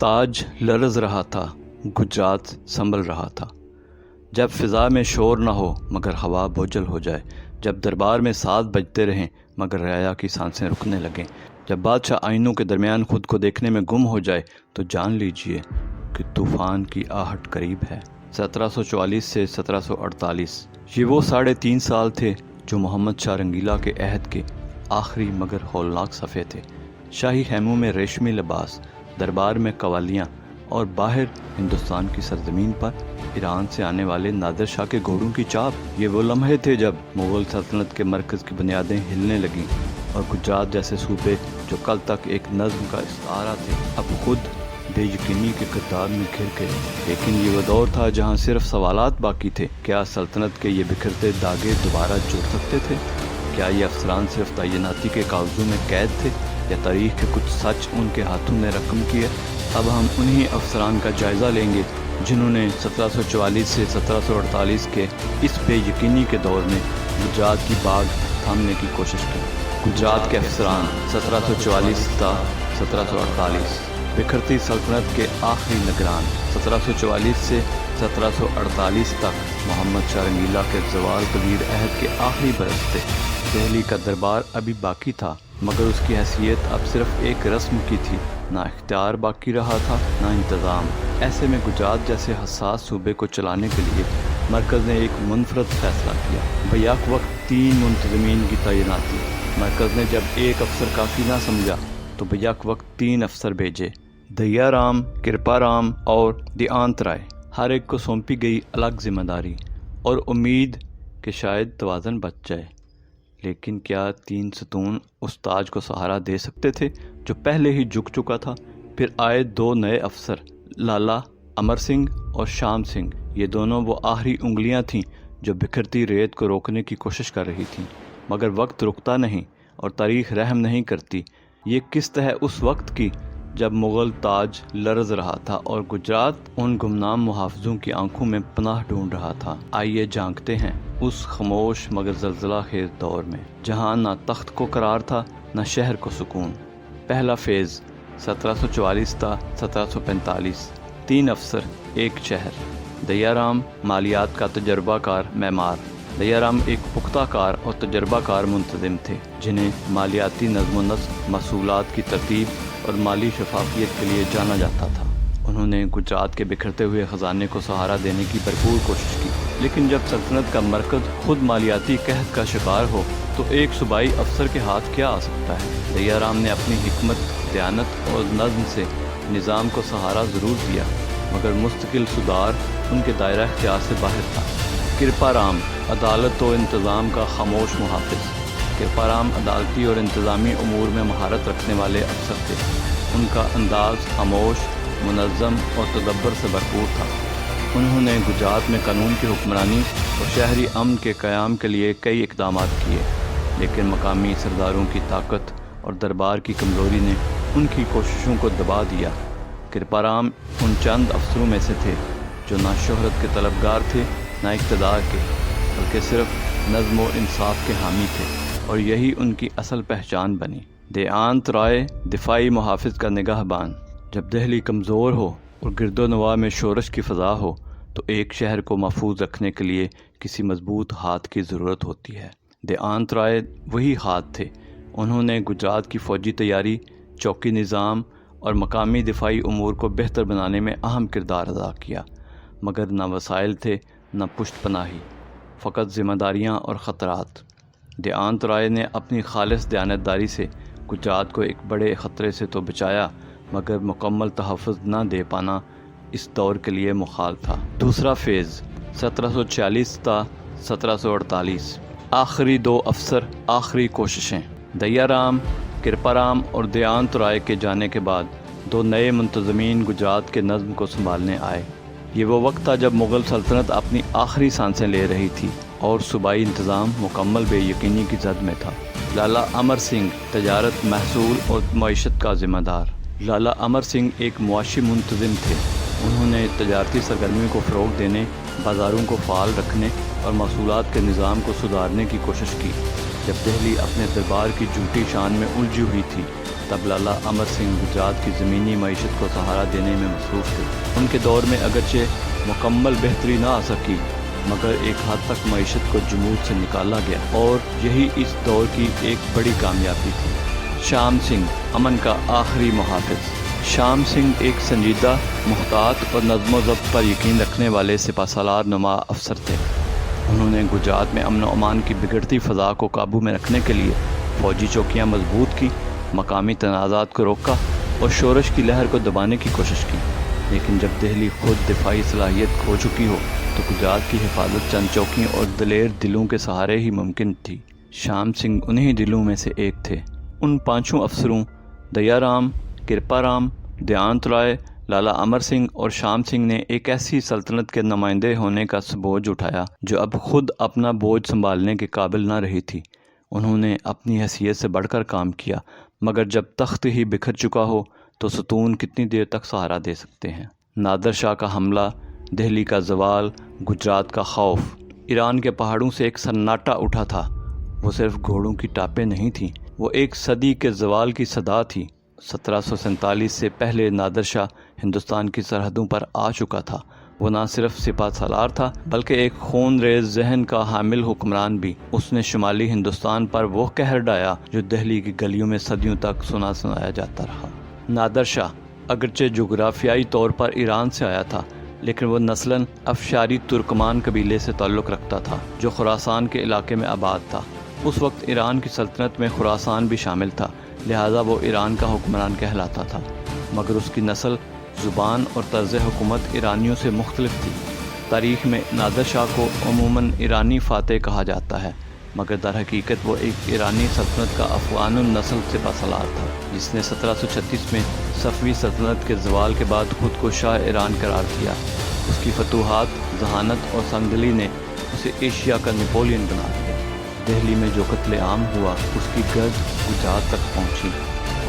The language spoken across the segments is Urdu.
تاج لرز رہا تھا، گجرات سنبھل رہا تھا۔ جب فضا میں شور نہ ہو مگر ہوا بوجھل ہو جائے، جب دربار میں ساز بجتے رہیں مگر رعایا کی سانسیں رکنے لگیں، جب بادشاہ آئینوں کے درمیان خود کو دیکھنے میں گم ہو جائے، تو جان لیجئے کہ طوفان کی آہٹ قریب ہے۔ 1744 سے 1748 یہ وہ 3.5 سال تھے جو محمد شاہ رنگیلا کے عہد کے آخری مگر ہولناک صفحے تھے۔ شاہی خیموں میں ریشمی لباس، دربار میں قوالیاں اور باہر ہندوستان کی سرزمین پر ایران سے آنے والے نادر شاہ کے گھوڑوں کی چاپ۔ یہ وہ لمحے تھے جب مغل سلطنت کے مرکز کی بنیادیں ہلنے لگیں اور گجرات جیسے صوبے جو کل تک ایک نظم کا استعارہ تھے، اب خود بے یقینی کے کردار میں گھر گئے۔ لیکن یہ وہ دور تھا جہاں صرف سوالات باقی تھے۔ کیا سلطنت کے یہ بکھرتے دھاگے دوبارہ جڑ سکتے تھے؟ کیا یہ افسران صرف تعیناتی کے کاغذوں میں قید تھے یا تاریخ کے کچھ سچ ان کے ہاتھوں نے رقم کیے؟ اب ہم انہی افسران کا جائزہ لیں گے جنہوں نے 1744 سے 1748 کے اس بے یقینی کے دور میں گجرات کی باغ تھامنے کی کوشش کی۔ گجرات کے افسران 1744 تا 1748 بکھرتی سلطنت کے آخری نگران 1744 سے 1748 تک محمد شاہ رنگیلا کے زوال پذیر عہد کے آخری برس تھے۔ دہلی کا دربار ابھی باقی تھا مگر اس کی حیثیت اب صرف ایک رسم کی تھی، نہ اختیار باقی رہا تھا نہ انتظام۔ ایسے میں گجرات جیسے حساس صوبے کو چلانے کے لیے مرکز نے ایک منفرد فیصلہ کیا، بیک وقت 3 منتظمین کی تعیناتی۔ مرکز نے جب ایک افسر کافی نہ سمجھا تو بیک وقت 3 افسر بھیجے، دیا رام، کرپا رام اور دیانت رائے۔ ہر ایک کو سونپی گئی الگ ذمہ داری اور امید کہ شاید توازن بچ جائے۔ لیکن کیا 3 ستون اس تاج کو سہارا دے سکتے تھے جو پہلے ہی جھک چکا تھا؟ پھر آئے 2 نئے افسر، لالا امر سنگھ اور شام سنگھ۔ یہ دونوں وہ آخری انگلیاں تھیں جو بکھرتی ریت کو روکنے کی کوشش کر رہی تھیں، مگر وقت رکتا نہیں اور تاریخ رحم نہیں کرتی۔ یہ قسط ہے اس وقت کی جب مغل تاج لرز رہا تھا اور گجرات ان گمنام محافظوں کی آنکھوں میں پناہ ڈھونڈ رہا تھا۔ آئیے جھانکتے ہیں اس خاموش مگر زلزلہ خیز دور میں جہاں نہ تخت کو قرار تھا نہ شہر کو سکون۔ پہلا فیز 1744 تا 1745 3 افسر، 1 شہر۔ دیا رام مالیات کا تجربہ کار معمار۔ دیا رام ایک پختہ کار اور تجربہ کار منتظم تھے جنہیں مالیاتی نظم و نسق، محصولات کی ترتیب اور مالی شفافیت کے لیے جانا جاتا تھا۔ انہوں نے گجرات کے بکھرتے ہوئے خزانے کو سہارا دینے کی بھرپور کوشش کی، لیکن جب سلطنت کا مرکز خود مالیاتی قحط کا شکار ہو تو ایک صوبائی افسر کے ہاتھ کیا آ سکتا ہے؟ دیا رام نے اپنی حکمت، دیانت اور نظم سے نظام کو سہارا ضرور دیا مگر مستقل سدھار ان کے دائرہ اختیار سے باہر تھا۔ کرپا رام عدالت و انتظام کا خاموش محافظ۔ کرپا رام عدالتی اور انتظامی امور میں مہارت رکھنے والے افسر تھے۔ ان کا انداز خاموش، منظم اور تدبر سے بھرپور تھا۔ انہوں نے گجرات میں قانون کی حکمرانی اور شہری امن کے قیام کے لیے کئی اقدامات کیے، لیکن مقامی سرداروں کی طاقت اور دربار کی کمزوری نے ان کی کوششوں کو دبا دیا۔ کرپا رام ان چند افسروں میں سے تھے جو نہ شہرت کے طلبگار تھے نہ اقتدار کے، بلکہ صرف نظم و انصاف کے حامی تھے، اور یہی ان کی اصل پہچان بنی۔ دیانت رائے دفاعی محافظ کا نگہبان۔ جب دہلی کمزور ہو اور گرد و نواح میں شورش کی فضا ہو تو ایک شہر کو محفوظ رکھنے کے لیے کسی مضبوط ہاتھ کی ضرورت ہوتی ہے۔ دیانت رائے وہی ہاتھ تھے۔ انہوں نے گجرات کی فوجی تیاری، چوکی نظام اور مقامی دفاعی امور کو بہتر بنانے میں اہم کردار ادا کیا، مگر نہ وسائل تھے نہ پشت پناہی، فقط ذمہ داریاں اور خطرات۔ دیانت رائے نے اپنی خالص دیانتداری سے گجرات کو ایک بڑے خطرے سے تو بچایا مگر مکمل تحفظ نہ دے پانا اس دور کے لیے مخال تھا۔ دوسرا فیز 1746 تا 1748 آخری 2 افسر، آخری کوششیں۔ دیا رام، کرپا رام اور دیانت رائے کے جانے کے بعد 2 نئے منتظمین گجرات کے نظم کو سنبھالنے آئے۔ یہ وہ وقت تھا جب مغل سلطنت اپنی آخری سانسیں لے رہی تھی اور صوبائی انتظام مکمل بے یقینی کی زد میں تھا۔ لالا امر سنگھ تجارت، محصول اور معیشت کا ذمہ دار۔ لالا امر سنگھ ایک معاشی منتظم تھے۔ انہوں نے تجارتی سرگرمیوں کو فروغ دینے، بازاروں کو فعال رکھنے اور محصولات کے نظام کو سدھارنے کی کوشش کی۔ جب دہلی اپنے دربار کی جھوٹی شان میں الجھی ہوئی تھی تب لالا امر سنگھ گجرات کی زمینی معیشت کو سہارا دینے میں مصروف تھے۔ ان کے دور میں اگرچہ مکمل بہتری نہ آ سکی مگر ایک حد تک معیشت کو جمود سے نکالا گیا اور یہی اس دور کی ایک بڑی کامیابی تھی۔ شام سنگھ امن کا آخری محافظ۔ شام سنگھ ایک سنجیدہ، محتاط اور نظم و ضبط پر یقین رکھنے والے سپہ سالار نما افسر تھے۔ انہوں نے گجرات میں امن و امان کی بگڑتی فضا کو قابو میں رکھنے کے لیے فوجی چوکیاں مضبوط کی، مقامی تنازعات کو روکا اور شورش کی لہر کو دبانے کی کوشش کی۔ لیکن جب دہلی خود دفاعی صلاحیت کھو چکی ہو تو گجرات کی حفاظت چند چوکیوں اور دلیر دلوں کے سہارے ہی ممکن تھی۔ شام سنگھ انہی دلوں میں سے ایک تھے۔ ان پانچوں افسروں دیا رام، کرپا رام، دیانت رائے، لالا امر سنگھ اور شام سنگھ نے ایک ایسی سلطنت کے نمائندے ہونے کا بوجھ اٹھایا جو اب خود اپنا بوجھ سنبھالنے کے قابل نہ رہی تھی۔ انہوں نے اپنی حیثیت سے بڑھ کر کام کیا، مگر جب تخت ہی بکھر چکا ہو تو ستون کتنی دیر تک سہارا دے سکتے ہیں۔ نادر شاہ کا حملہ، دہلی کا زوال، گجرات کا خوف۔ ایران کے پہاڑوں سے ایک سناٹا اٹھا تھا۔ وہ صرف گھوڑوں کی ٹاپیں نہیں تھیں، وہ ایک صدی کے زوال کی صدا تھی۔ 1747 سے پہلے نادر شاہ ہندوستان کی سرحدوں پر آ چکا تھا۔ وہ نہ صرف سپہ سالار تھا بلکہ ایک خون ریز ذہن کا حامل حکمران بھی۔ اس نے شمالی ہندوستان پر وہ قہر ڈھایا جو دہلی کی گلیوں میں صدیوں تک سنایا جاتا رہا۔ نادر شاہ اگرچہ جغرافیائی طور پر ایران سے آیا تھا لیکن وہ نسلاً افشاری ترکمان قبیلے سے تعلق رکھتا تھا جو خراسان کے علاقے میں آباد تھا۔ اس وقت ایران کی سلطنت میں خراسان بھی شامل تھا، لہٰذا وہ ایران کا حکمران کہلاتا تھا، مگر اس کی نسل، زبان اور طرز حکومت ایرانیوں سے مختلف تھی۔ تاریخ میں نادر شاہ کو عموماً ایرانی فاتح کہا جاتا ہے، مگر در حقیقت وہ ایک ایرانی سلطنت کا افغان النسل سپہ سالار تھا جس نے 1736 میں صفوی سلطنت کے زوال کے بعد خود کو شاہ ایران قرار دیا۔ اس کی فتوحات، ذہانت اور سنگدلی نے اسے ایشیا کا نیپولین بنا دیا۔ دہلی میں جو قتل عام ہوا اس کی گرد گجرات تک پہنچی۔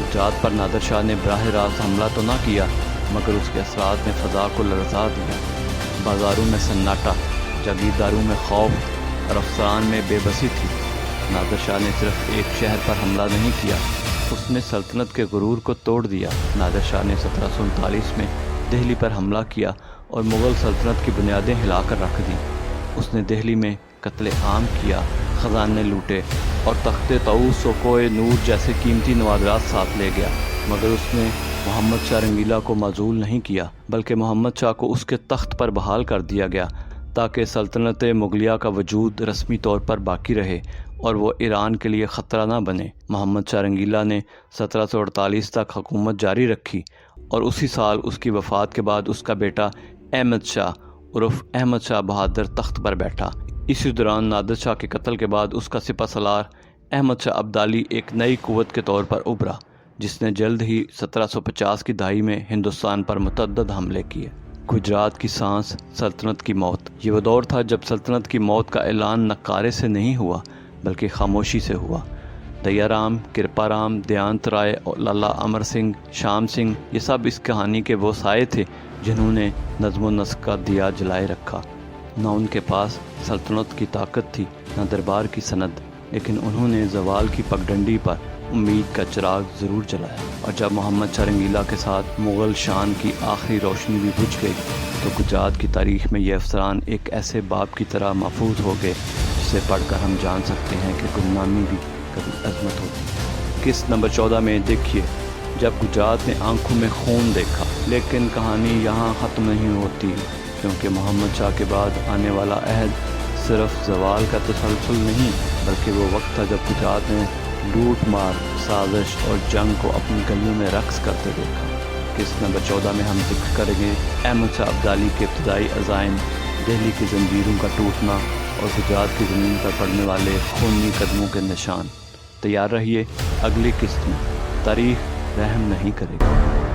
گجرات پر نادر شاہ نے براہ راست حملہ تو نہ کیا مگر اس کے اثرات نے فضا کو لرزا دیا۔ بازاروں میں سناٹا، جاگیرداروں میں خوف اور افسران میں بے بسی تھی۔ نادر شاہ نے صرف ایک شہر پر حملہ نہیں کیا، اس نے سلطنت کے غرور کو توڑ دیا۔ نادر شاہ نے 1739 میں دہلی پر حملہ کیا اور مغل سلطنت کی بنیادیں ہلا کر رکھ دیں۔ اس نے دہلی میں قتل عام کیا، خزانے لوٹے اور تخت طاؤس و کوہ نور جیسے قیمتی نوادرات ساتھ لے گیا، مگر اس نے محمد شاہ رنگیلا کو معزول نہیں کیا بلکہ محمد شاہ کو اس کے تخت پر بحال کر دیا گیا تاکہ سلطنت مغلیہ کا وجود رسمی طور پر باقی رہے اور وہ ایران کے لیے خطرہ نہ بنے۔ محمد شاہ رنگیلا نے 1748 تک حکومت جاری رکھی اور اسی سال اس کی وفات کے بعد اس کا بیٹا احمد شاہ عرف احمد شاہ بہادر تخت پر بیٹھا۔ اسی دوران نادر شاہ کے قتل کے بعد اس کا سپہ سالار احمد شاہ ابدالی ایک نئی قوت کے طور پر ابھرا جس نے جلد ہی 1750 کی دہائی میں ہندوستان پر متعدد حملے کیے۔ گجرات کی سانس، سلطنت کی موت۔ یہ وہ دور تھا جب سلطنت کی موت کا اعلان نقارے سے نہیں ہوا بلکہ خاموشی سے ہوا۔ دیا رام، کرپا رام، دیانت رائے اور لالا امر سنگھ، شام سنگھ، یہ سب اس کہانی کے وہ سائے تھے جنہوں نے نظم و نسق کا دیا جلائے رکھا۔ نہ ان کے پاس سلطنت کی طاقت تھی نہ دربار کی سند، لیکن انہوں نے زوال کی پگڈنڈی پر امید کا چراغ ضرور جلایا، اور جب محمد شاہ رنگیلا کے ساتھ مغل شان کی آخری روشنی بھی بجھ گئی تو گجرات کی تاریخ میں یہ افسران ایک ایسے باب کی طرح محفوظ ہو گئے جسے پڑھ کر ہم جان سکتے ہیں کہ گمنامی بھی کبھی عظمت ہوتی۔ قسط نمبر 14 میں دیکھیے، جب گجرات نے آنکھوں میں خون دیکھا۔ لیکن کہانی یہاں ختم نہیں ہوتی، کیونکہ محمد شاہ کے بعد آنے والا عہد صرف زوال کا تسلسل نہیں بلکہ وہ وقت تھا جب گجرات نے لوٹ مار، سازش اور جنگ کو اپنی گلیوں میں رقص کرتے دیکھا۔ قسط نمبر 14 میں ہم ذکر کریں گے احمد شاہ ابدالی کے ابتدائی عزائم، دہلی کی زنجیروں کا ٹوٹنا اور گجرات کی زمین پر پڑنے والے خونی قدموں کے نشان۔ تیار رہیے، اگلی قسط میں تاریخ رحم نہیں کرے گی۔